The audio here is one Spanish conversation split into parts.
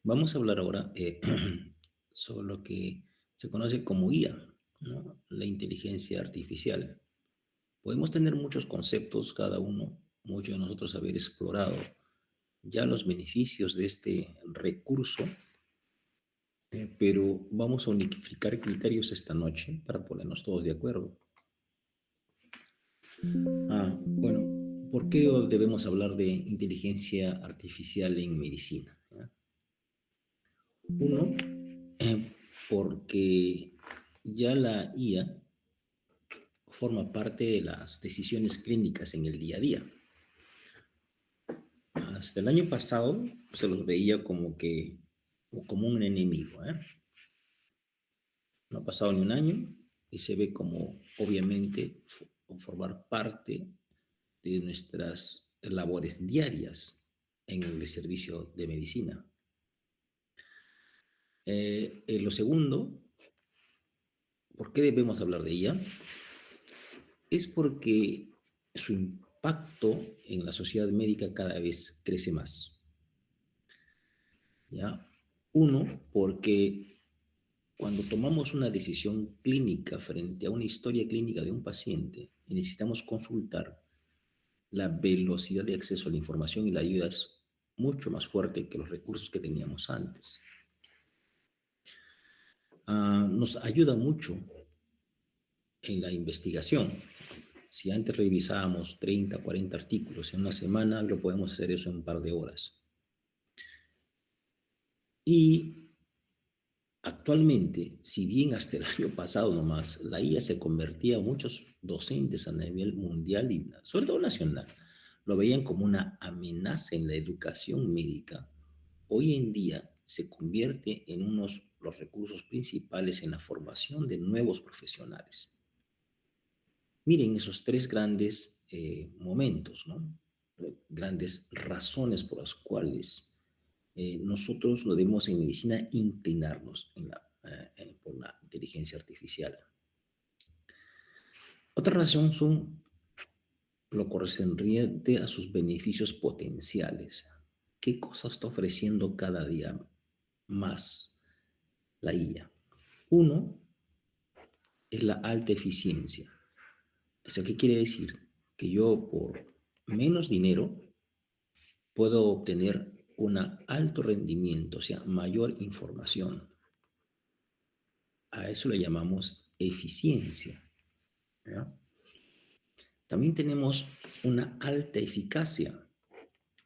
Vamos a hablar ahora sobre lo que se conoce como IA, ¿no? La inteligencia artificial. Podemos tener muchos conceptos, cada uno, muchos de nosotros haber explorado ya los beneficios de este recurso, pero vamos a unificar criterios esta noche para ponernos todos de acuerdo. Bueno, ¿por qué debemos hablar de inteligencia artificial en medicina? ¿Ya? Uno, porque ya la IA forma parte de las decisiones clínicas en el día a día. Hasta el año pasado se los veía como un enemigo, ¿eh? No ha pasado ni un año y se ve como, obviamente, formar parte de nuestras labores diarias en el servicio de medicina. Lo segundo, ¿por qué debemos hablar de ella? Es porque su impacto en la sociedad médica cada vez crece más. ¿Ya? Uno, porque cuando tomamos una decisión clínica frente a una historia clínica de un paciente y necesitamos consultar, la velocidad de acceso a la información y la ayuda es mucho más fuerte que los recursos que teníamos antes. Nos ayuda mucho en la investigación. Si antes revisábamos 30, 40 artículos en una semana, lo podemos hacer eso en un par de horas. Y actualmente, si bien hasta el año pasado nomás, la IA se convertía a muchos docentes a nivel mundial y sobre todo nacional, lo veían como una amenaza en la educación médica. Hoy en día se convierte en los recursos principales en la formación de nuevos profesionales. Miren esos tres grandes momentos, ¿no? Grandes razones por las cuales nosotros lo debemos en medicina inclinarnos por la inteligencia artificial. Otra razón son lo correspondiente a sus beneficios potenciales. ¿Qué cosa está ofreciendo cada día más la IA? Uno es la alta eficiencia. ¿Eso qué quiere decir? Que yo por menos dinero puedo obtener un alto rendimiento, o sea, mayor información. A eso le llamamos eficiencia. ¿Ya? También tenemos una alta eficacia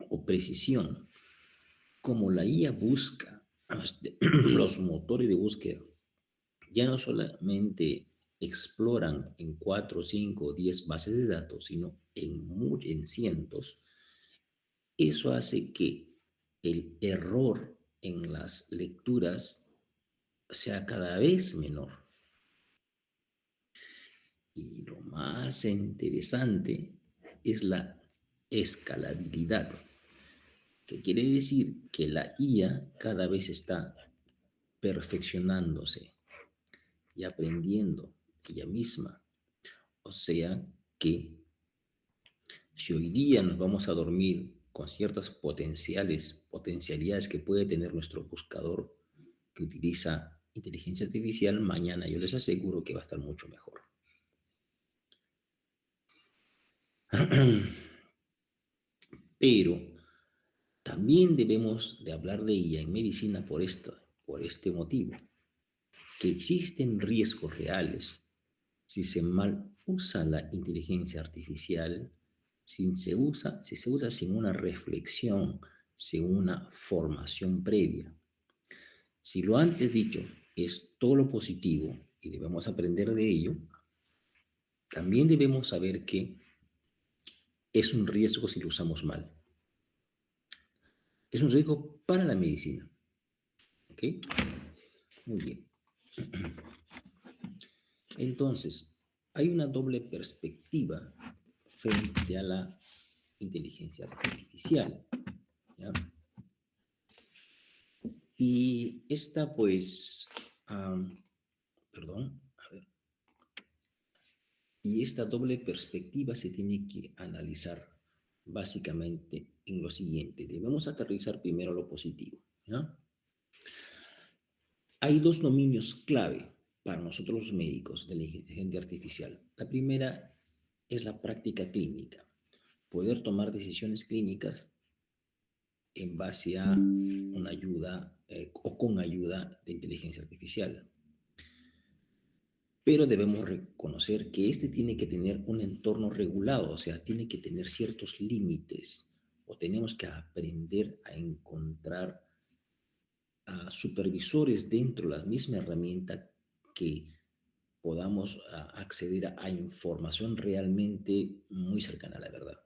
o precisión, como la IA busca, los motores de búsqueda ya no solamente exploran en 4, 5 o 10 bases de datos, sino en cientos. Eso hace que el error en las lecturas sea cada vez menor. Y lo más interesante es la escalabilidad, que quiere decir que la IA cada vez está perfeccionándose y aprendiendo ella misma. O sea que si hoy día nos vamos a dormir con ciertas potencialidades que puede tener nuestro buscador que utiliza inteligencia artificial, mañana yo les aseguro que va a estar mucho mejor. Pero también debemos de hablar de ella en medicina por este motivo, que existen riesgos reales si se mal usa la inteligencia artificial, si se usa sin una reflexión, sin una formación previa. Si lo antes dicho es todo lo positivo y debemos aprender de ello, también debemos saber que es un riesgo si lo usamos mal. Es un riesgo para la medicina. ¿Ok? Muy bien. Entonces, hay una doble perspectiva frente a la inteligencia artificial. ¿Ya? Y esta, pues, perdón, a ver, y esta doble perspectiva se tiene que analizar básicamente en lo siguiente. Debemos aterrizar primero lo positivo, ¿ya? Hay dos dominios clave para nosotros los médicos de la inteligencia artificial. La primera es la práctica clínica, poder tomar decisiones clínicas en base a una ayuda o con ayuda de inteligencia artificial. Pero debemos reconocer que este tiene que tener un entorno regulado, o sea, tiene que tener ciertos límites, o tenemos que aprender a encontrar a supervisores dentro de la misma herramienta que podamos acceder a información realmente muy cercana a la verdad.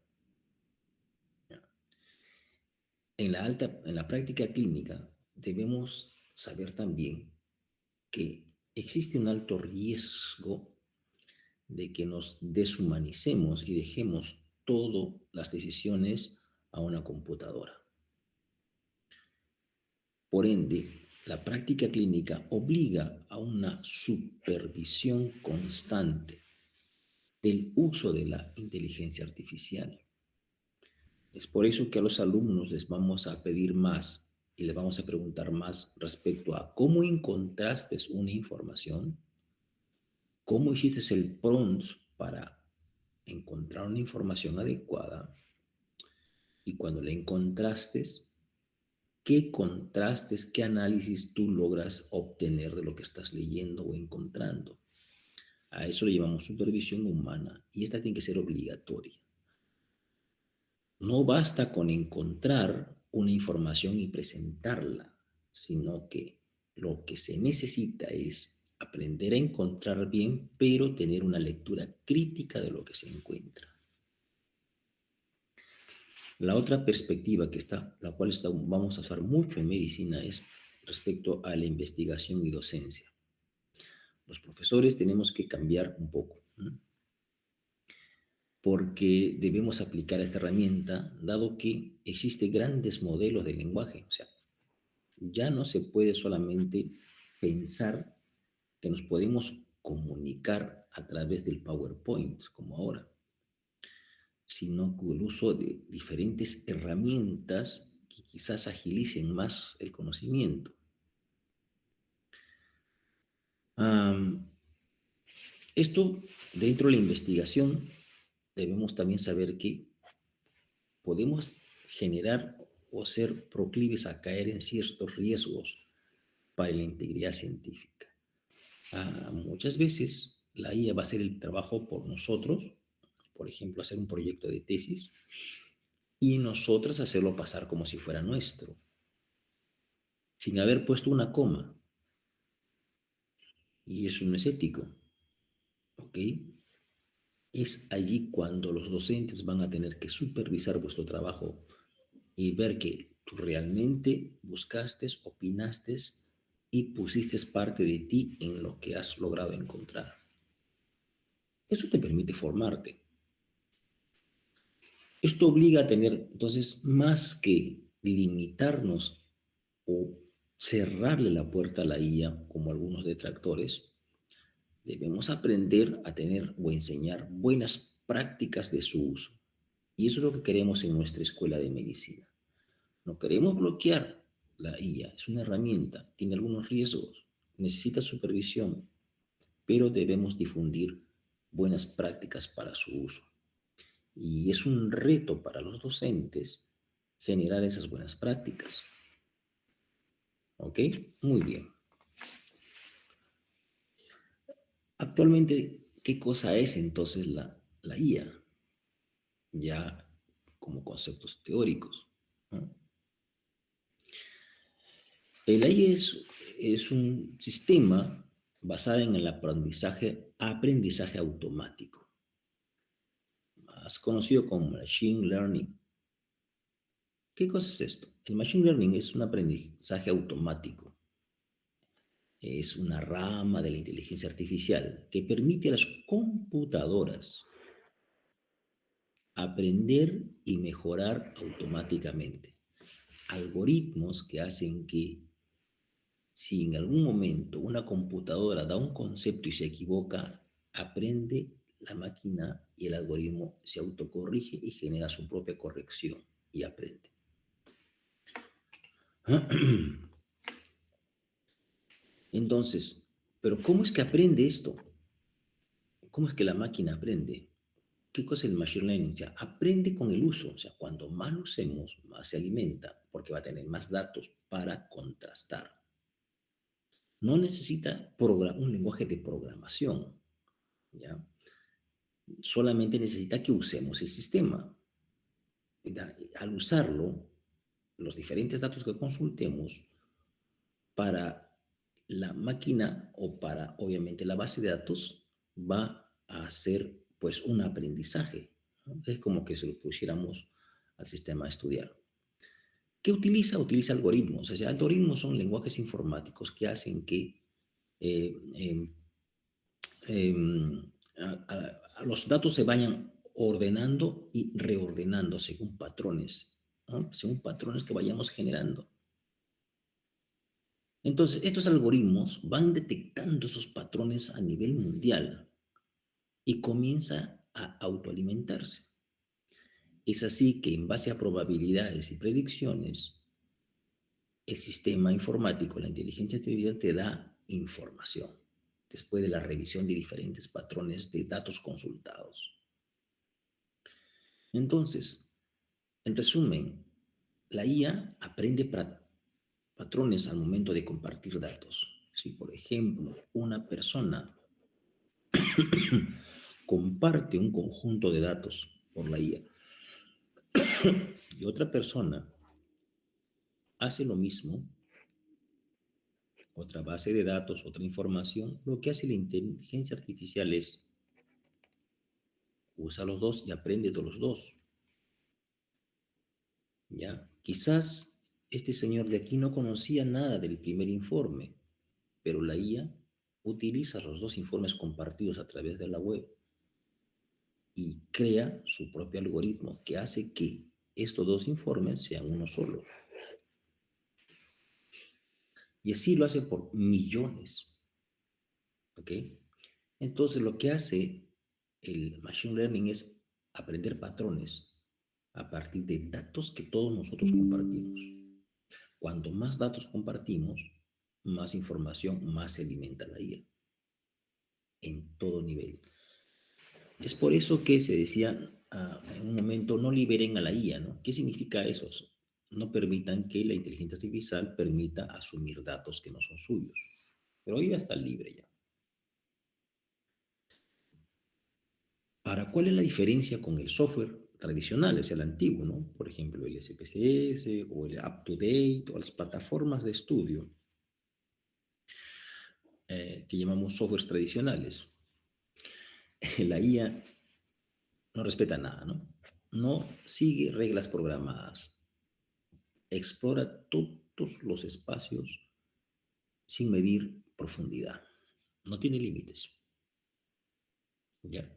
En la práctica clínica debemos saber también que existe un alto riesgo de que nos deshumanicemos y dejemos todas las decisiones a una computadora. Por ende, la práctica clínica obliga a una supervisión constante del uso de la inteligencia artificial. Es por eso que a los alumnos les vamos a pedir más y les vamos a preguntar más respecto a cómo encontraste una información, cómo hiciste el prompt para encontrar una información adecuada y cuando la encontraste, qué contrastes, qué análisis tú logras obtener de lo que estás leyendo o encontrando. A eso le llamamos supervisión humana y esta tiene que ser obligatoria. No basta con encontrar una información y presentarla, sino que lo que se necesita es aprender a encontrar bien, pero tener una lectura crítica de lo que se encuentra. La otra perspectiva la cual vamos a usar mucho en medicina es respecto a la investigación y docencia. Los profesores tenemos que cambiar un poco, ¿no? Porque debemos aplicar esta herramienta, dado que existen grandes modelos de lenguaje. O sea, ya no se puede solamente pensar que nos podemos comunicar a través del PowerPoint, como ahora, sino con el uso de diferentes herramientas que quizás agilicen más el conocimiento. Um, Esto, dentro de la investigación, debemos también saber que podemos generar o ser proclives a caer en ciertos riesgos para la integridad científica. Muchas veces la IA va a hacer el trabajo por nosotros, por ejemplo, hacer un proyecto de tesis, y nosotros hacerlo pasar como si fuera nuestro, sin haber puesto una coma. Y eso no es ético, ¿ok? Es allí cuando los docentes van a tener que supervisar vuestro trabajo y ver que tú realmente buscaste, opinaste y pusiste parte de ti en lo que has logrado encontrar. Eso te permite formarte. Esto obliga a tener, entonces, más que limitarnos o cerrarle la puerta a la IA, como algunos detractores, debemos aprender a tener o enseñar buenas prácticas de su uso. Y eso es lo que queremos en nuestra escuela de medicina. No queremos bloquear la IA, es una herramienta, tiene algunos riesgos, necesita supervisión, pero debemos difundir buenas prácticas para su uso. Y es un reto para los docentes generar esas buenas prácticas. ¿Ok? Muy bien. Actualmente, ¿qué cosa es entonces la IA? Ya como conceptos teóricos, ¿no? El AI es un sistema basado en el aprendizaje automático, más conocido como Machine Learning. ¿Qué cosa es esto? El Machine Learning es un aprendizaje automático. Es una rama de la inteligencia artificial que permite a las computadoras aprender y mejorar automáticamente. Algoritmos que hacen que si en algún momento una computadora da un concepto y se equivoca, aprende la máquina y el algoritmo se autocorrige y genera su propia corrección y aprende. Entonces, pero ¿cómo es que aprende esto? ¿Cómo es que la máquina aprende? ¿Qué cosa es el machine learning? O sea, aprende con el uso. O sea, cuando más lo usemos, más se alimenta, porque va a tener más datos para contrastar. No necesita un lenguaje de programación, ¿ya? Solamente necesita que usemos el sistema. Al usarlo, los diferentes datos que consultemos para la máquina o para, obviamente, la base de datos, va a hacer pues un aprendizaje, ¿no? Es como que se lo pusiéramos al sistema a estudiar. ¿Qué utiliza? Utiliza algoritmos. O sea, algoritmos son lenguajes informáticos que hacen que eh, eh, los datos se vayan ordenando y reordenando según patrones, ¿no? Según patrones que vayamos generando. Entonces, estos algoritmos van detectando esos patrones a nivel mundial y comienza a autoalimentarse. Es así que en base a probabilidades y predicciones, el sistema informático, la inteligencia artificial te da información después de la revisión de diferentes patrones de datos consultados. Entonces, en resumen, la IA aprende patrones al momento de compartir datos. Si, por ejemplo, una persona comparte un conjunto de datos por la IA y otra persona hace lo mismo, otra base de datos, otra información, lo que hace la inteligencia artificial es usa los dos y aprende de los dos. ¿Ya? Quizás este señor de aquí no conocía nada del primer informe, pero la IA utiliza los dos informes compartidos a través de la web y crea su propio algoritmo que hace que estos dos informes sean uno solo. Y así lo hace por millones. ¿Ok? Entonces lo que hace el machine learning es aprender patrones a partir de datos que todos nosotros compartimos. Cuanto más datos compartimos, más información, más se alimenta la IA en todo nivel. Es por eso que se decía en un momento, no liberen a la IA, ¿no? ¿Qué significa eso? No permitan que la inteligencia artificial permita asumir datos que no son suyos. Pero hoy ya está libre ya. Ahora, ¿cuál es la diferencia con el software tradicional, es el antiguo, ¿no? Por ejemplo, el SPSS o el UpToDate o las plataformas de estudio que llamamos softwares tradicionales. La IA no respeta nada, ¿no? No sigue reglas programadas. Explora todos los espacios sin medir profundidad. No tiene límites. ¿Ya?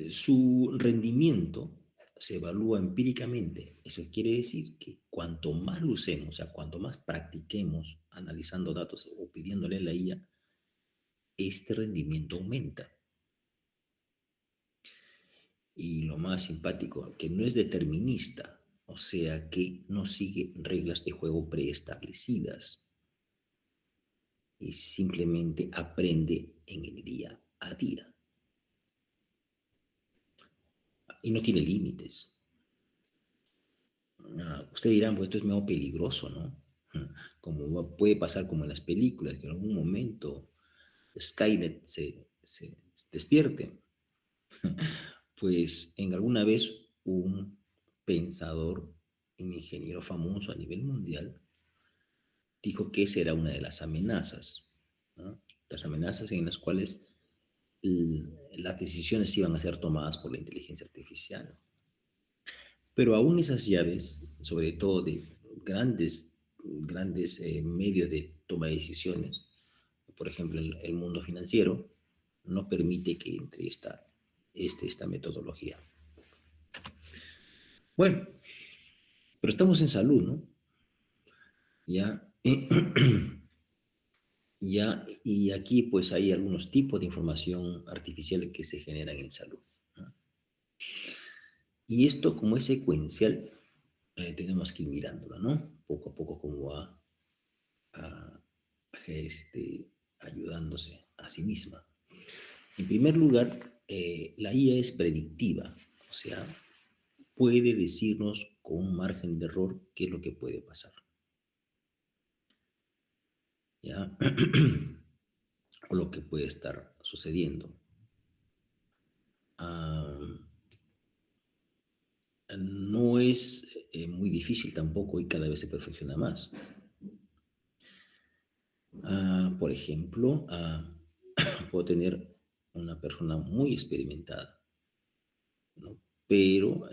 Su rendimiento se evalúa empíricamente. Eso quiere decir que cuanto más lo usemos, o sea, cuanto más practiquemos analizando datos o pidiéndole a la IA, este rendimiento aumenta. Y lo más simpático, que no es determinista, o sea, que no sigue reglas de juego preestablecidas y simplemente aprende en el día a día y no tiene límites. Ustedes dirán, pues esto es medio peligroso, ¿no? Como puede pasar como en las películas, que en algún momento Skynet se despierte. Pues en alguna vez un pensador, un ingeniero famoso a nivel mundial, dijo que esa era una de las amenazas, ¿no? Las amenazas en las cuales las decisiones iban a ser tomadas por la inteligencia artificial. Pero aún esas llaves, sobre todo de grandes medios de toma de decisiones, por ejemplo, el mundo financiero, no permite que entre esta metodología. Bueno, pero estamos en salud, ¿no? Ya, ya, y aquí pues hay algunos tipos de información artificial que se generan en salud, ¿no? Y esto como es secuencial, tenemos que ir mirándolo, ¿no? Poco a poco cómo va ayudándose a sí misma. En primer lugar, la IA es predictiva, o sea, puede decirnos con un margen de error qué es lo que puede pasar. ¿Ya? O lo que puede estar sucediendo. Ah, no es muy difícil tampoco y cada vez se perfecciona más. Por ejemplo, puedo tener una persona muy experimentada, ¿no? Pero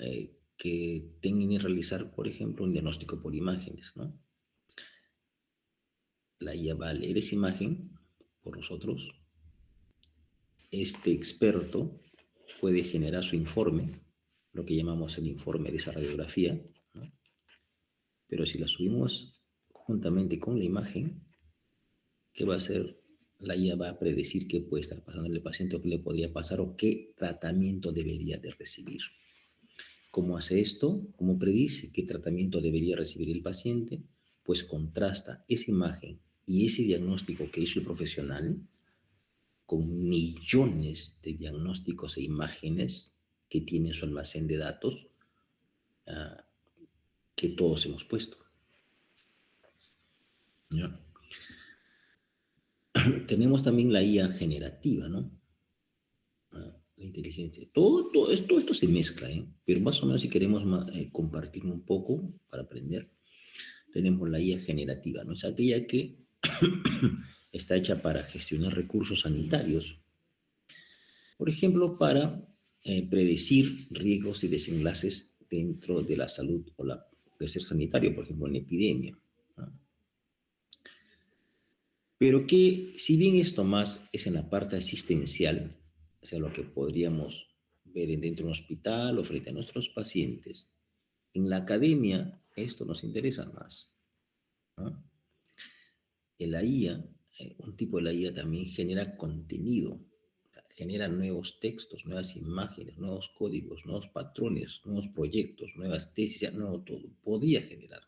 que tenga que realizar, por ejemplo, un diagnóstico por imágenes, ¿no? La IA va a leer esa imagen por nosotros. Este experto puede generar su informe, lo que llamamos el informe de esa radiografía, ¿no? Pero si la subimos juntamente con la imagen, ¿qué va a hacer? La IA va a predecir qué puede estar pasando en el paciente o qué le podría pasar o qué tratamiento debería de recibir. ¿Cómo hace esto? ¿Cómo predice qué tratamiento debería recibir el paciente? Pues contrasta esa imagen y ese diagnóstico que hizo el profesional con millones de diagnósticos e imágenes que tiene en su almacén de datos que todos hemos puesto, ¿no? Tenemos también la IA generativa, ¿no? La inteligencia. Todo esto se mezcla, ¿eh? Pero más o menos si queremos compartir un poco para aprender, tenemos la IA generativa, ¿no? Es aquella que está hecha para gestionar recursos sanitarios. Por ejemplo, para predecir riesgos y desenlaces dentro de la salud o de ser sanitario, por ejemplo, en epidemia, ¿no? Pero que si bien esto más es en la parte asistencial, o sea, lo que podríamos ver dentro de un hospital o frente a nuestros pacientes, en la academia esto nos interesa más, ¿no? En la IA, un tipo de la IA también genera contenido, genera nuevos textos, nuevas imágenes, nuevos códigos, nuevos patrones, nuevos proyectos, nuevas tesis, nuevo todo. Podía generar.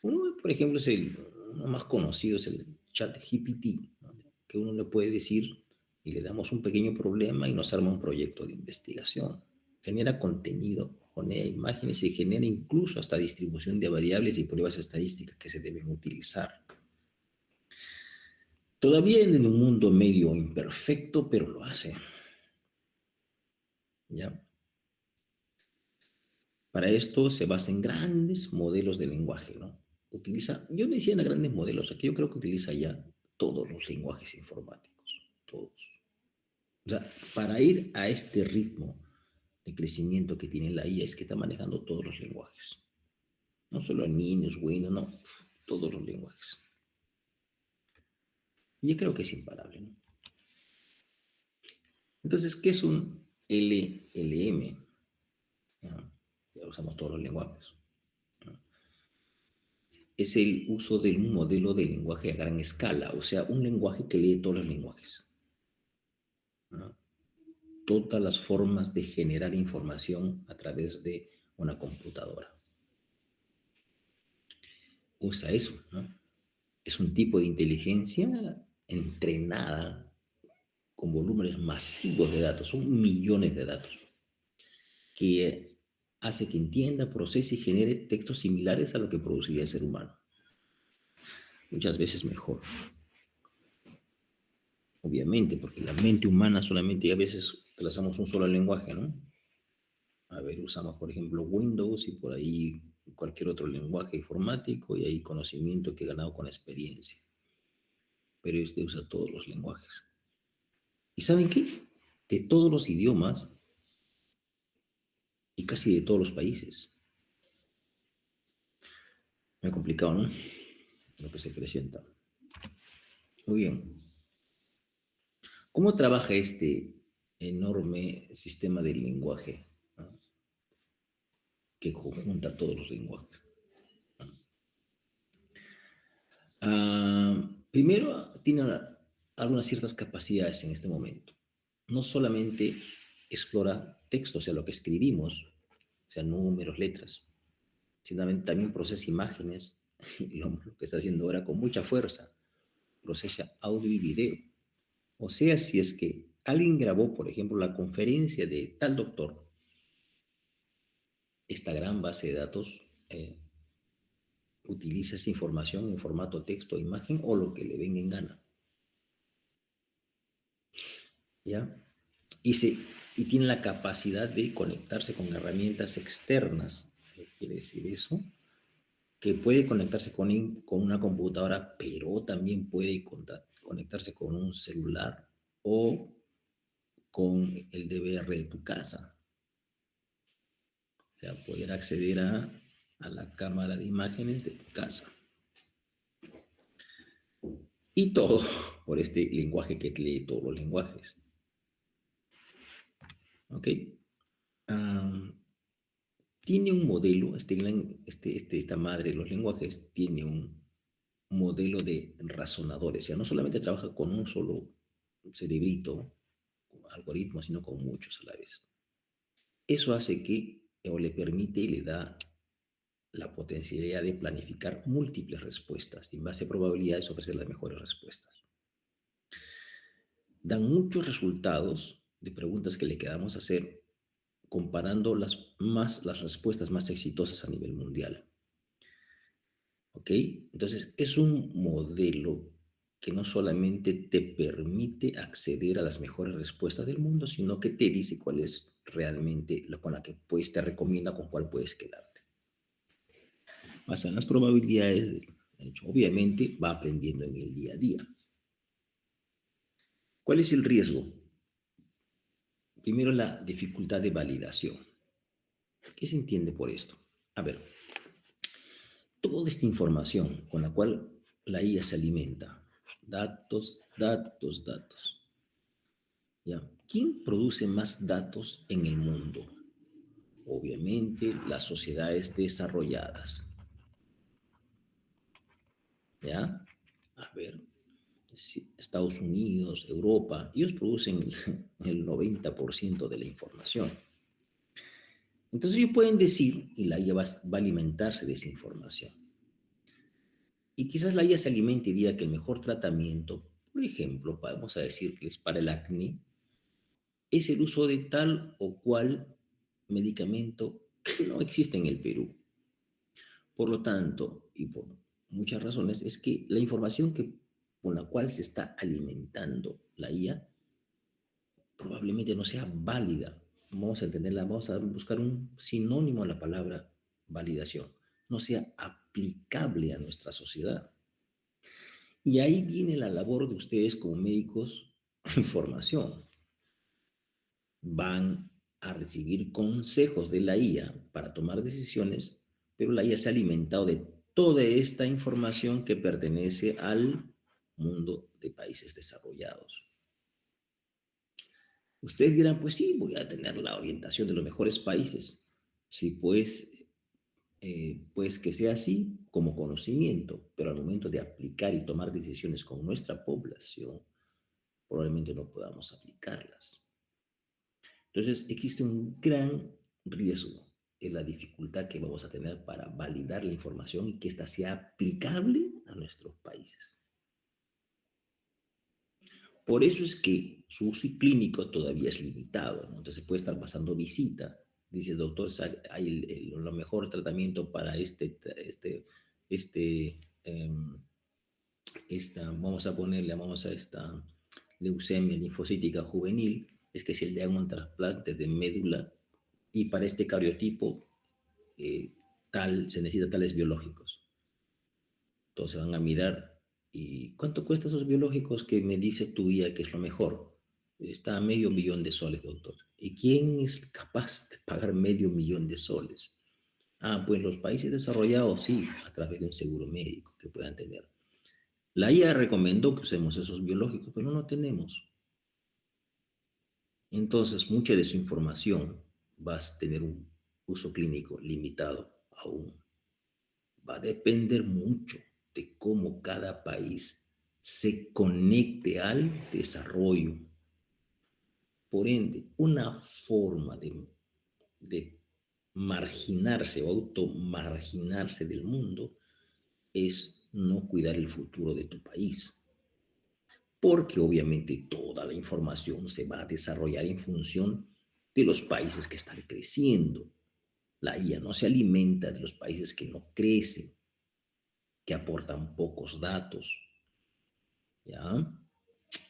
Uno, por ejemplo, uno más conocido es el chat GPT, ¿no? Que uno le puede decir y le damos un pequeño problema y nos arma un proyecto de investigación. Genera contenido, genera imágenes y genera incluso hasta distribución de variables y pruebas estadísticas que se deben utilizar. Todavía en un mundo medio imperfecto, pero lo hace. ¿Ya? Para esto se basa en grandes modelos de lenguaje, ¿no? Yo decía en grandes modelos, aquí yo creo que utiliza ya todos los lenguajes informáticos, todos. O sea, para ir a este ritmo de crecimiento que tiene la IA es que está manejando todos los lenguajes. No solo niños, Windows, no, todos los lenguajes. Y yo creo que es imparable, ¿no? Entonces, ¿qué es un LLM? Ya usamos todos los lenguajes. Es el uso de un modelo de lenguaje a gran escala, o sea, un lenguaje que lee todos los lenguajes, ¿no? Todas las formas de generar información a través de una computadora. Usa eso, ¿no? Es un tipo de inteligencia entrenada con volúmenes masivos de datos, son millones de datos, que hace que entienda, procese y genere textos similares a lo que produciría el ser humano. Muchas veces mejor, obviamente, porque la mente humana solamente a veces trazamos un solo lenguaje, ¿no? A ver, usamos, por ejemplo, Windows y por ahí cualquier otro lenguaje informático y hay conocimiento que he ganado con experiencia. Pero usted usa todos los lenguajes. ¿Y saben qué? De todos los idiomas y casi de todos los países. Me ha complicado, ¿no? Lo que se presenta. Muy bien. ¿Cómo trabaja este enorme sistema del lenguaje, ¿no? Que conjunta todos los lenguajes? Primero, tiene algunas ciertas capacidades en este momento. No solamente explora textos, o sea, lo que escribimos, o sea, números, letras, sino también procesa imágenes, Lo que está haciendo ahora con mucha fuerza, procesa audio y video. O sea, si es que alguien grabó, por ejemplo, la conferencia de tal doctor, esta gran base de datos utiliza esa información en formato texto, imagen o lo que le venga en gana. ¿Ya? Y, se, y tiene la capacidad de conectarse con herramientas externas. ¿Qué quiere decir eso? Que puede conectarse con una computadora, pero también puede conectarse con un celular o con el DVR de tu casa. O sea, poder acceder a la cámara de imágenes de tu casa. Y todo por este lenguaje que lee todos los lenguajes. ¿Ok? Um, tiene un modelo, esta madre de los lenguajes tiene un modelo de razonadores. O sea, no solamente trabaja con un solo cerebrito, algoritmo, sino con muchos a la vez. Eso hace que, o le permite y le da la potencialidad de planificar múltiples respuestas y en base a probabilidades ofrecer las mejores respuestas. Dan muchos resultados de preguntas que le quedamos hacer comparando las respuestas más exitosas a nivel mundial. ¿Ok? Entonces, es un modelo que no solamente te permite acceder a las mejores respuestas del mundo, sino que te dice cuál es realmente la con la que puedes, te recomienda con cuál puedes quedarte. Basan las probabilidades, de hecho, obviamente va aprendiendo en el día a día. ¿Cuál es el riesgo? Primero, la dificultad de validación. ¿Qué se entiende por esto? A ver, toda esta información con la cual la IA se alimenta, datos, datos, datos. ¿Ya? ¿Quién produce más datos en el mundo? Obviamente las sociedades desarrolladas. ¿Ya? A ver, Estados Unidos, Europa, ellos producen el 90% de la información. Entonces ellos pueden decir, y la IA va a alimentarse de esa información. Y quizás la IA se alimente y diga que el mejor tratamiento, por ejemplo, vamos a decirles para el acné, es el uso de tal o cual medicamento que no existe en el Perú. Por lo tanto, y por muchas razones, es que la información con la cual se está alimentando la IA probablemente no sea válida. Vamos a entenderla, vamos a buscar un sinónimo a la palabra validación. No sea aplicable a nuestra sociedad. Y ahí viene la labor de ustedes como médicos información. Van a recibir consejos de la IA para tomar decisiones, pero la IA se ha alimentado de toda esta información que pertenece al mundo de países desarrollados. Ustedes dirán, pues sí, voy a tener la orientación de los mejores países. Sí, pues que sea así como conocimiento, pero al momento de aplicar y tomar decisiones con nuestra población, probablemente no podamos aplicarlas. Entonces, existe un gran riesgo en la dificultad que vamos a tener para validar la información y que ésta sea aplicable a nuestros países. Por eso es que su uso clínico todavía es limitado, ¿no? Entonces puede estar pasando visita, dice, doctor, hay lo mejor tratamiento para este, um, vamos a esta leucemia linfocítica juvenil, es que se le haga un trasplante de médula y para este cariotipo se necesita tales biológicos. Entonces van a mirar, ¿y cuánto cuesta esos biológicos que me dice tu guía que es lo mejor? Está a $500,000, doctor. ¿Y quién es capaz de pagar $500,000? Ah, pues los países desarrollados sí, a través de un seguro médico que puedan tener. La IA recomendó que usemos esos biológicos, pero no tenemos. Entonces, mucha de su información va a tener un uso clínico limitado aún. Va a depender mucho de cómo cada país se conecte al desarrollo. Por ende, una forma de marginarse o automarginarse del mundo es no cuidar el futuro de tu país, porque obviamente toda la información se va a desarrollar en función de los países que están creciendo. La IA no se alimenta de los países que no crecen, que aportan pocos datos. ¿Ya?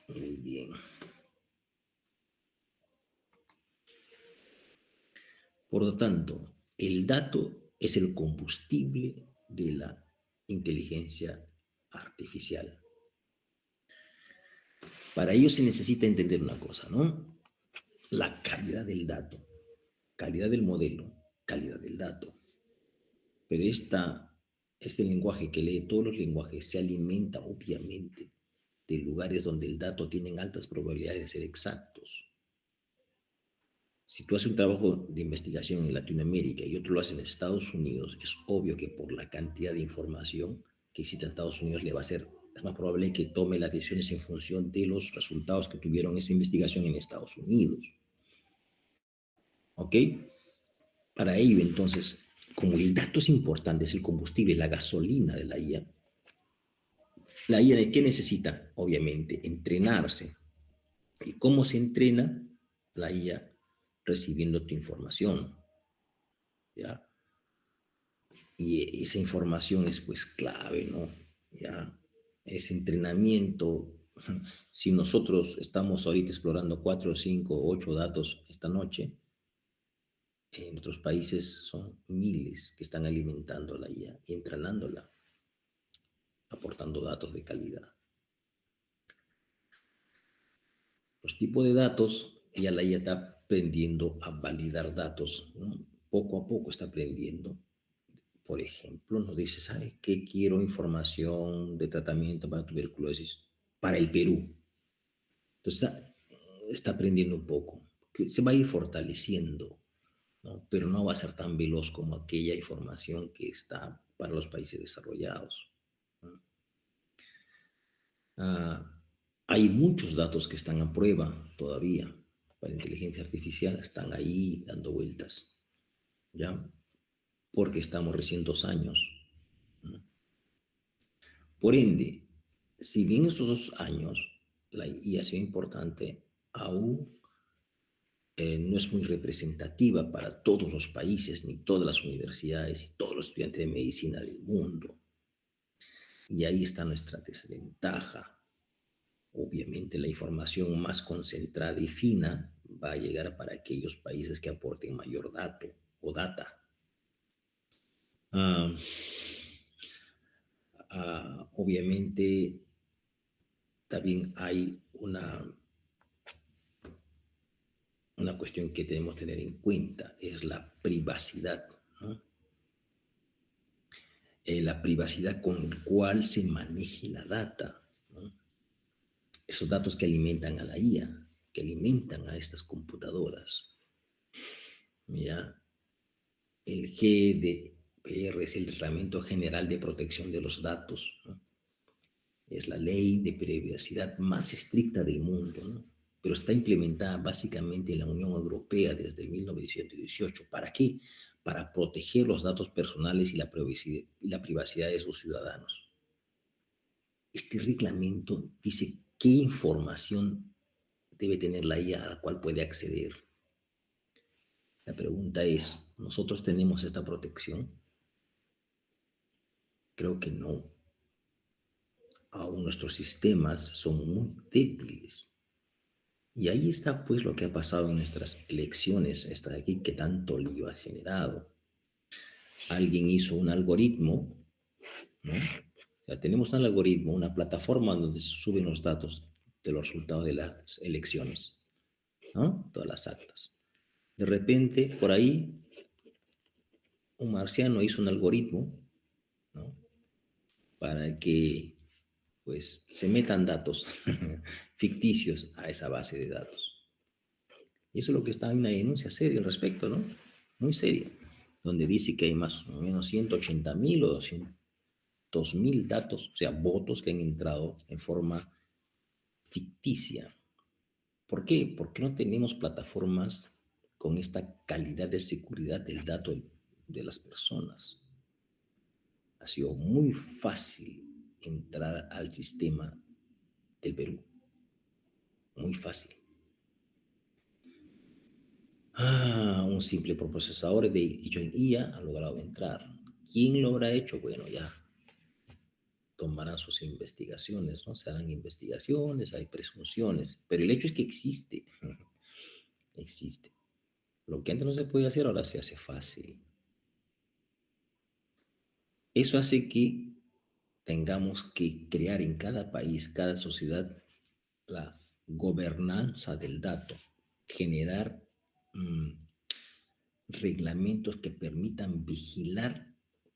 Muy bien. Por lo tanto, el dato es el combustible de la inteligencia artificial. Para ello se necesita entender una cosa, ¿no? La calidad del dato, calidad del modelo, calidad del dato. Pero este lenguaje que lee todos los lenguajes se alimenta obviamente de lugares donde el dato tiene altas probabilidades de ser exactos. Si tú haces un trabajo de investigación en Latinoamérica y otro lo hace en Estados Unidos, es obvio que por la cantidad de información que existe en Estados Unidos le va a ser, es más probable que tome las decisiones en función de los resultados que tuvieron esa investigación en Estados Unidos. ¿Ok? Para ello, entonces, como el dato es importante, es el combustible, la gasolina de la IA de qué necesita, obviamente, entrenarse. ¿Y cómo se entrena la IA? Recibiendo tu información, ¿ya? Y esa información es pues clave, ¿no? Ya, ese entrenamiento, si nosotros estamos ahorita explorando 4, 5, 8 datos esta noche, en otros países son miles que están alimentando la IA y entrenándola, aportando datos de calidad. Los tipos de datos, ya la IA está aprendiendo a validar datos, ¿no? Poco a poco está aprendiendo. Por ejemplo, nos dice, ¿sabes qué? Quiero información de tratamiento para tuberculosis para el Perú. Entonces está aprendiendo un poco, que se va a ir fortaleciendo, ¿no? Pero no va a ser tan veloz como aquella información que está para los países desarrollados, ¿no? Ah, hay muchos datos que están a prueba todavía para inteligencia artificial, están ahí dando vueltas, ¿ya? Porque estamos recién 2 años, ¿no? Por ende, si bien estos 2 años la IA ha sido importante, aún no es muy representativa para todos los países, ni todas las universidades y todos los estudiantes de medicina del mundo. Y ahí está nuestra desventaja. Obviamente la información más concentrada y fina va a llegar para aquellos países que aporten mayor dato o data. Ah, obviamente también hay una cuestión que tenemos que tener en cuenta, es la privacidad, ¿no? La privacidad con la cual se maneje la data, ¿no? Esos datos que alimentan a la IA, que alimentan a estas computadoras. ¿Ya? El GDPR es el Reglamento General de Protección de los Datos, ¿no? Es la ley de privacidad más estricta del mundo, ¿no? Pero está implementada básicamente en la Unión Europea desde el 1918. ¿Para qué? Para proteger los datos personales y la privacidad de sus ciudadanos. Este reglamento dice qué información debe tener la IA a la cual puede acceder. La pregunta es, ¿nosotros tenemos esta protección? Creo que no. Aún nuestros sistemas son muy débiles. Y ahí está pues lo que ha pasado en nuestras elecciones, esta de aquí que tanto lío ha generado. Alguien hizo un algoritmo, ¿no? O sea, tenemos un algoritmo, una plataforma donde se suben los datos de los resultados de las elecciones, ¿no? Todas las actas. De repente, por ahí, un marciano hizo un algoritmo, ¿no? Para que pues se metan datos ficticios a esa base de datos. Y eso es lo que está en una denuncia seria al respecto, ¿no? Muy seria, donde dice que hay más o menos 180.000 o 200.000 datos, o sea, votos que han entrado en forma ficticia. ¿Por qué? Porque no tenemos plataformas con esta calidad de seguridad del dato de las personas. Ha sido muy fácil entrar al sistema del Perú, muy fácil. Un simple procesador de hecho en IA ha logrado entrar. ¿Quién lo habrá hecho? Bueno, ya tomarán sus investigaciones, ¿no? Se harán investigaciones, hay presunciones, pero el hecho es que existe, existe. Lo que antes no se podía hacer ahora se hace fácil. Eso hace que tengamos que crear en cada país, cada sociedad, la gobernanza del dato, generar mm, reglamentos que permitan vigilar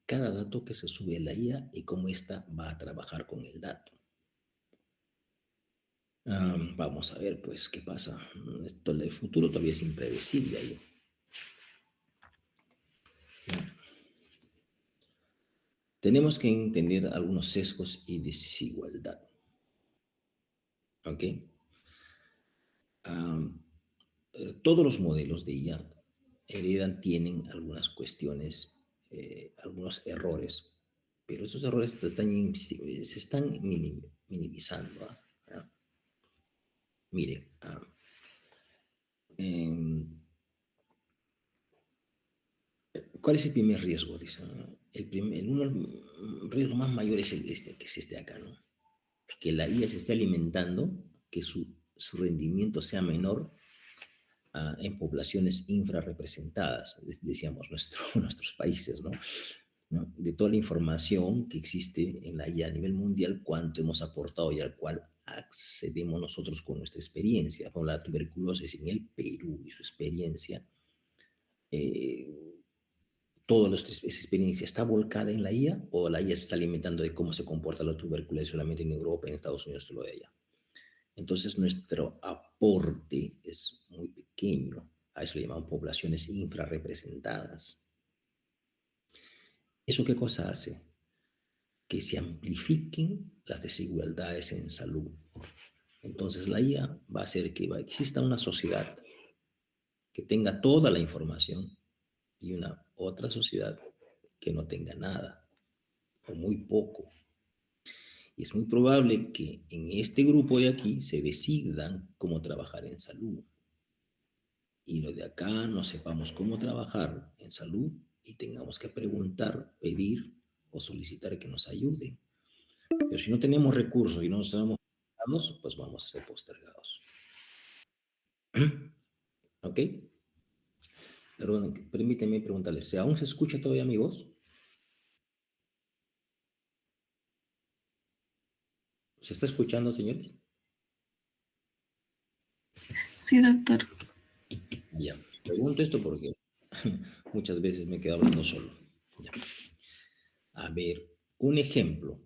cada dato que se sube a la IA y cómo ésta va a trabajar con el dato. Vamos a ver, pues, qué pasa. Esto del futuro todavía es impredecible ahí. Tenemos que entender algunos sesgos y desigualdad. ¿Ok? Am, Todos los modelos de IA tienen algunas cuestiones, algunos errores, pero esos errores se están minimizando. ¿Ah? Mire, em, ¿cuál es el primer riesgo? Dice, ¿no? Uno de los riesgos más mayores es que es este acá, ¿no? Que la IA se esté alimentando, que su rendimiento sea menor en poblaciones infrarrepresentadas, decíamos, nuestros países, ¿no? ¿No? De toda la información que existe en la IA a nivel mundial, cuánto hemos aportado y al cual accedemos nosotros con nuestra experiencia. Con la tuberculosis en el Perú y su experiencia, eh, toda esa experiencia está volcada en la IA o la IA se está alimentando de cómo se comporta la tuberculosis solamente en Europa, en Estados Unidos, todo lo de allá. Entonces nuestro aporte es muy pequeño. A eso le llamamos poblaciones infrarrepresentadas. ¿Eso qué cosa hace? Que se amplifiquen las desigualdades en salud. Entonces la IA va a hacer que exista una sociedad que tenga toda la información y una otra sociedad que no tenga nada o muy poco. Y es muy probable que en este grupo de aquí se decidan cómo trabajar en salud. Y lo de acá no sepamos cómo trabajar en salud y tengamos que preguntar, pedir o solicitar que nos ayuden. Pero si no tenemos recursos y no estamos preparados, pues vamos a ser postergados. ¿Ok? Perdón, permíteme preguntarles, ¿se aún se escucha todavía, amigos? ¿Se está escuchando, señores? Sí, doctor. Ya, pregunto esto porque muchas veces me quedo hablando solo. Ya. A ver, un ejemplo.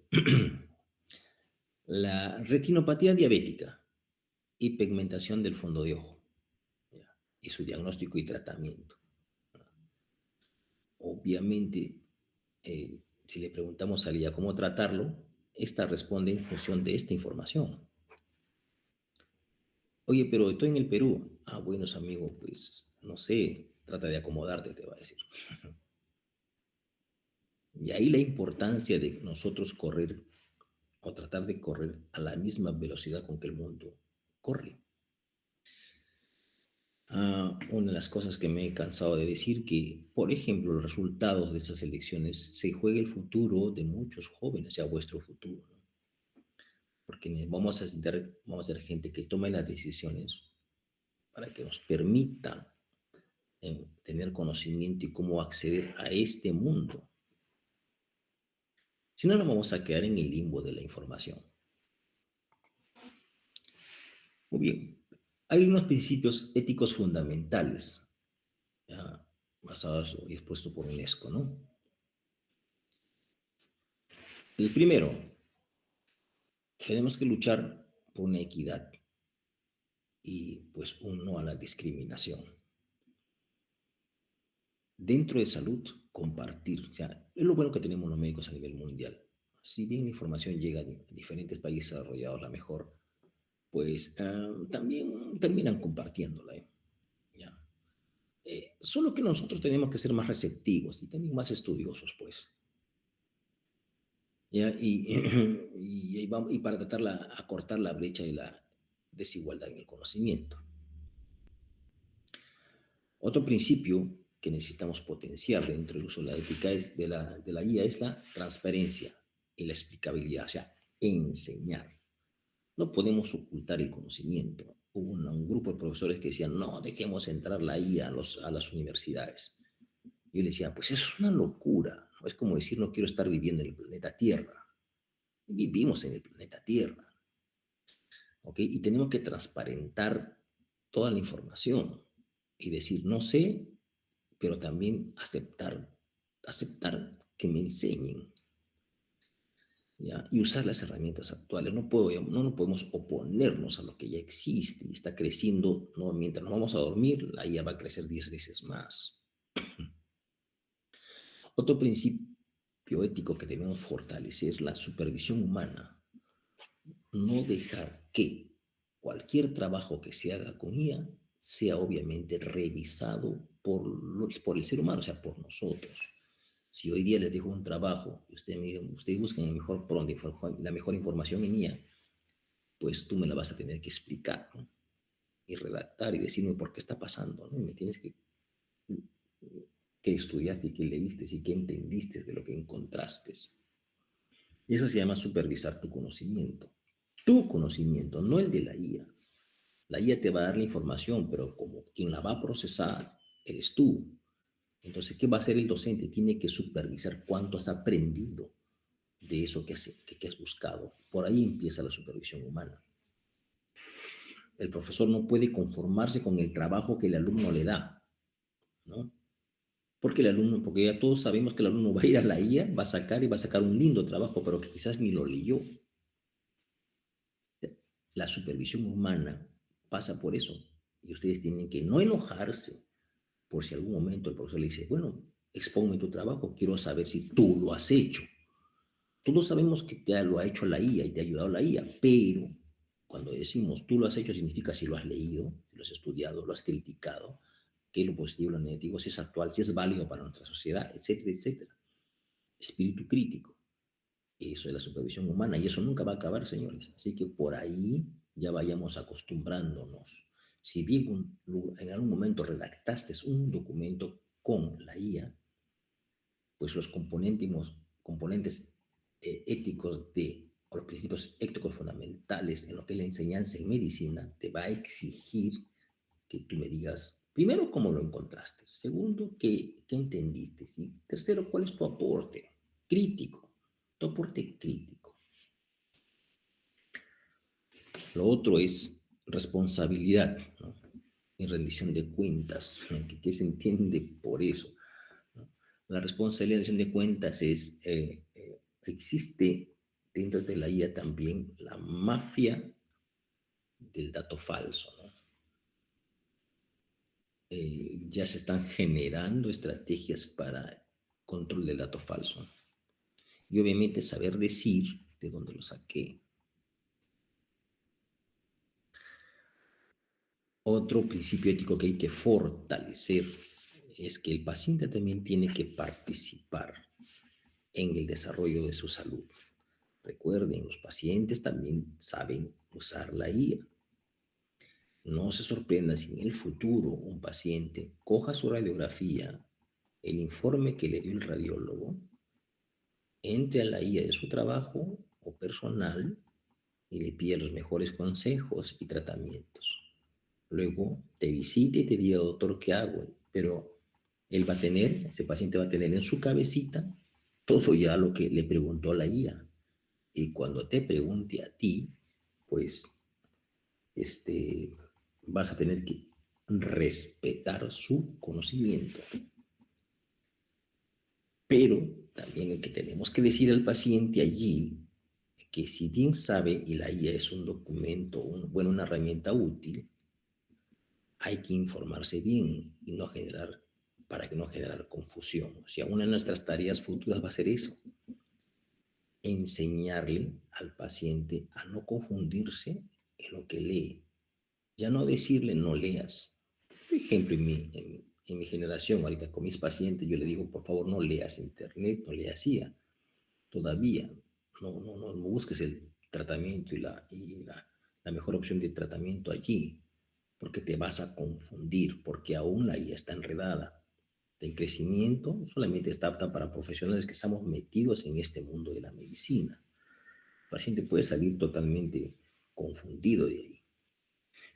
La retinopatía diabética y pigmentación del fondo de ojo, ¿ya? Y su diagnóstico y tratamiento. Obviamente, si le preguntamos a ella cómo tratarlo, esta responde en función de esta información. Oye, pero estoy en el Perú. Ah, buenos amigos, pues no sé, trata de acomodarte, te va a decir. Y ahí la importancia de nosotros correr o tratar de correr a la misma velocidad con que el mundo corre. Una de las cosas que me he cansado de decir que, por ejemplo, los resultados de esas elecciones se juega el futuro de muchos jóvenes, ya vuestro futuro, ¿no? Porque vamos a ser gente que tome las decisiones para que nos permita tener conocimiento y cómo acceder a este mundo. Si no, nos vamos a quedar en el limbo de la información. Muy bien. Hay unos principios éticos fundamentales, ya, basados y expuestos por UNESCO, ¿no? El primero, tenemos que luchar por una equidad y pues un no a la discriminación. Dentro de salud, compartir. O sea, es lo bueno que tenemos los médicos a nivel mundial. Si bien la información llega a diferentes países desarrollados la mejor, pues también terminan compartiéndola. ¿Ya? Solo que nosotros tenemos que ser más receptivos y también más estudiosos, pues. ¿ya? Y para tratar acortar la brecha y la desigualdad en el conocimiento. Otro principio que necesitamos potenciar dentro del uso de la ética de la guía es la transparencia y la explicabilidad, o sea, enseñar. No podemos ocultar el conocimiento. Hubo un grupo de profesores que decían, no, dejemos entrar la IA a las universidades. Yo le decía, pues eso es una locura, ¿no? Es como decir, no quiero estar viviendo en el planeta Tierra. Vivimos en el planeta Tierra, ¿ok? Y tenemos que transparentar toda la información y decir, no sé, pero también aceptar que me enseñen, ¿ya? Y usar las herramientas actuales. No podemos oponernos a lo que ya existe y está creciendo, ¿no? Mientras nos vamos a dormir, la IA va a crecer 10 veces más. Otro principio ético que debemos fortalecer es la supervisión humana. No dejar que cualquier trabajo que se haga con IA sea obviamente revisado por el ser humano, o sea, por nosotros. Si hoy día les dejo un trabajo y ustedes buscan la mejor información en IA, pues tú me la vas a tener que explicar, ¿no? Y redactar y decirme por qué está pasando, ¿no? Y me tienes que estudiaste y qué leíste y qué entendiste de lo que encontraste. Y eso se llama supervisar tu conocimiento, no el de la IA. La IA te va a dar la información, pero como quien la va a procesar eres tú. Entonces, ¿qué va a hacer el docente? Tiene que supervisar cuánto has aprendido de eso que has buscado. Por ahí empieza la supervisión humana. El profesor no puede conformarse con el trabajo que el alumno le da, ¿no? Porque ya todos sabemos que el alumno va a ir a la IA, va a sacar un lindo trabajo, pero que quizás ni lo leyó. La supervisión humana pasa por eso. Y ustedes tienen que no enojarse por si algún momento el profesor le dice, bueno, expónme tu trabajo, quiero saber si tú lo has hecho. Todos sabemos que lo ha hecho la IA y te ha ayudado la IA, pero cuando decimos tú lo has hecho, significa si lo has leído, si lo has estudiado, lo has criticado, qué es lo positivo, lo negativo, si es actual, si es válido para nuestra sociedad, etcétera, etcétera. Espíritu crítico. Eso es la supervisión humana y eso nunca va a acabar, señores. Así que por ahí ya vayamos acostumbrándonos. Si bien en algún momento redactaste un documento con la IA, pues los componentes éticos o los principios éticos fundamentales en lo que es la enseñanza en medicina te va a exigir que tú me digas, primero, cómo lo encontraste, segundo, qué entendiste, y tercero, cuál es tu aporte crítico, tu aporte crítico. Lo otro es responsabilidad, ¿no? Y rendición de cuentas, ¿no? ¿Qué se entiende por eso? ¿No? La responsabilidad y rendición de cuentas existe dentro de la IA también la mafia del dato falso, ¿no? Ya se están generando estrategias para control del dato falso. Y obviamente saber decir de dónde lo saqué. Otro principio ético que hay que fortalecer es que el paciente también tiene que participar en el desarrollo de su salud. Recuerden, los pacientes también saben usar la IA. No se sorprenda si en el futuro un paciente coja su radiografía, el informe que le dio el radiólogo, entre a la IA de su trabajo o personal y le pida los mejores consejos y tratamientos. Luego te visite y te diga, doctor, ¿qué hago? Pero ese paciente va a tener en su cabecita todo ya lo que le preguntó la IA. Y cuando te pregunte a ti, pues este, vas a tener que respetar su conocimiento. Pero también el que tenemos que decir al paciente allí que si bien sabe y la IA es un documento, una herramienta útil, hay que informarse bien y para que no generar confusión. O sea, una de nuestras tareas futuras va a ser eso, enseñarle al paciente a no confundirse en lo que lee. Ya no decirle no leas. Por ejemplo, en mi generación, ahorita con mis pacientes, yo le digo, por favor, no leas internet, no leas IA, todavía. no busques el tratamiento la mejor opción de tratamiento allí, porque te vas a confundir, porque aún la IA está enredada. El crecimiento solamente está apta para profesionales que estamos metidos en este mundo de la medicina. El paciente puede salir totalmente confundido de ahí.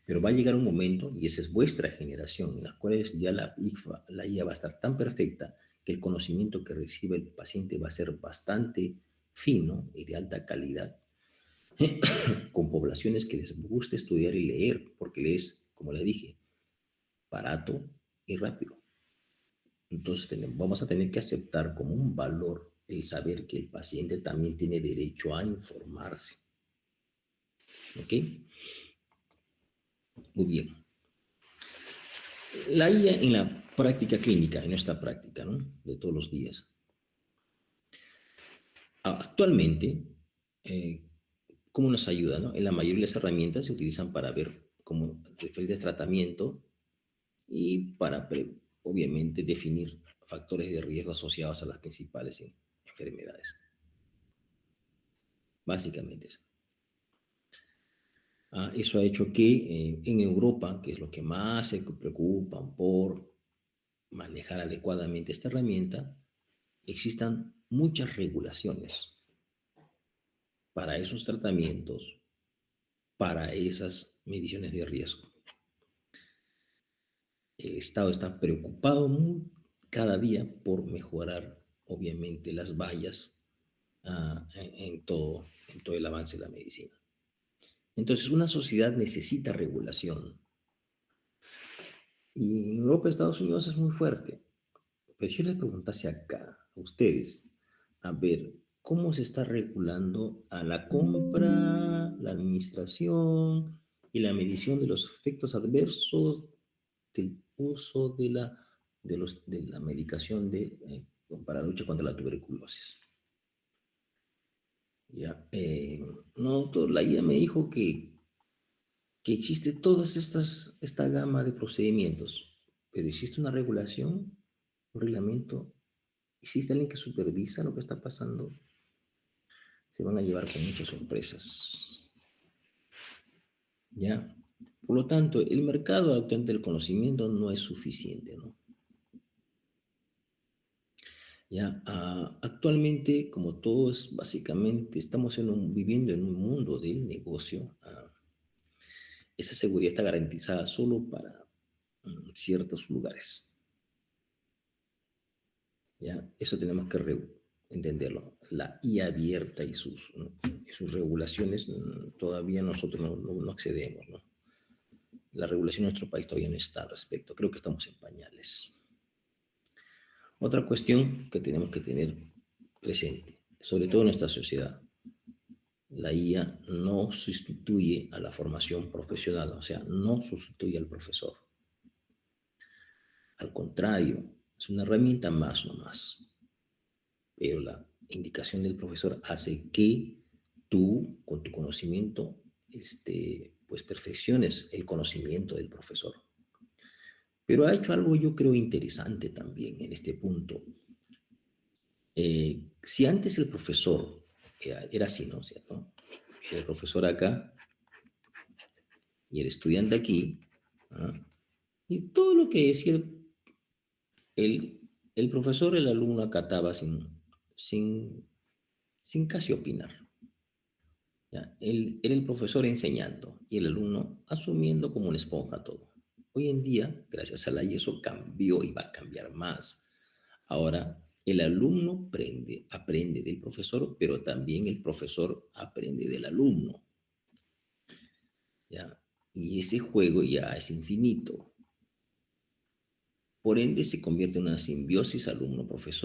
Pero va a llegar un momento, y esa es vuestra generación, en la cual ya la IA va a estar tan perfecta que el conocimiento que recibe el paciente va a ser bastante fino y de alta calidad, con poblaciones que les guste estudiar y leer, porque les, como le dije, barato y rápido. Entonces vamos a tener que aceptar como un valor el saber que el paciente también tiene derecho a informarse. ¿Ok? Muy bien. La IA en la práctica clínica, en nuestra práctica, ¿no? De todos los días. Actualmente, eh, ¿cómo nos ayuda? ¿No? En la mayoría de las herramientas se utilizan para ver como diferentes tratamientos y para, obviamente, definir factores de riesgo asociados a las principales enfermedades. Básicamente eso. Eso ha hecho que en Europa, que es lo que más se preocupan por manejar adecuadamente esta herramienta, existan muchas regulaciones para esos tratamientos, para esas mediciones de riesgo. El Estado está preocupado cada día por mejorar, obviamente, las vallas en todo el avance de la medicina. Entonces, una sociedad necesita regulación. Y en Europa, Estados Unidos es muy fuerte. Pero yo les preguntase acá, a ustedes, a ver, ¿cómo se está regulando a la compra, la administración y la medición de los efectos adversos del uso de la medicación para la lucha contra la tuberculosis? Ya, no, la IA me dijo que existe esta gama de procedimientos, pero existe una regulación, un reglamento. ¿Existe alguien que supervisa lo que está pasando? Se van a llevar con muchas sorpresas. ¿Ya? Por lo tanto, el mercado actual del conocimiento no es suficiente, ¿no? ¿Ya? Actualmente, como todos, básicamente, estamos viviendo en un mundo del negocio. Esa seguridad está garantizada solo para ciertos lugares. ¿Ya? Eso tenemos que entenderlo. La IA abierta y sus regulaciones, todavía nosotros no accedemos, ¿no? La regulación en nuestro país todavía no está al respecto. Creo que estamos en pañales. Otra cuestión que tenemos que tener presente, sobre todo en nuestra sociedad, la IA no sustituye a la formación profesional, o sea, no sustituye al profesor. Al contrario, es una herramienta más nomás. Pero la indicación del profesor hace que tú, con tu conocimiento, pues perfecciones el conocimiento del profesor. Pero ha hecho algo, yo creo, interesante también en este punto. Si antes el profesor era así, ¿no? ¿Cierto? El profesor acá y el estudiante aquí, ¿ah? Y todo lo que decía el, el profesor, el alumno acataba sin, sin casi opinar. ¿Ya? Él era el profesor enseñando y el alumno asumiendo como una esponja todo. Hoy en día, gracias a la IA, eso cambió y va a cambiar más. Ahora, el alumno aprende del profesor, pero también el profesor aprende del alumno. ¿Ya? Y ese juego ya es infinito. Por ende, se convierte en una simbiosis alumno-profesor.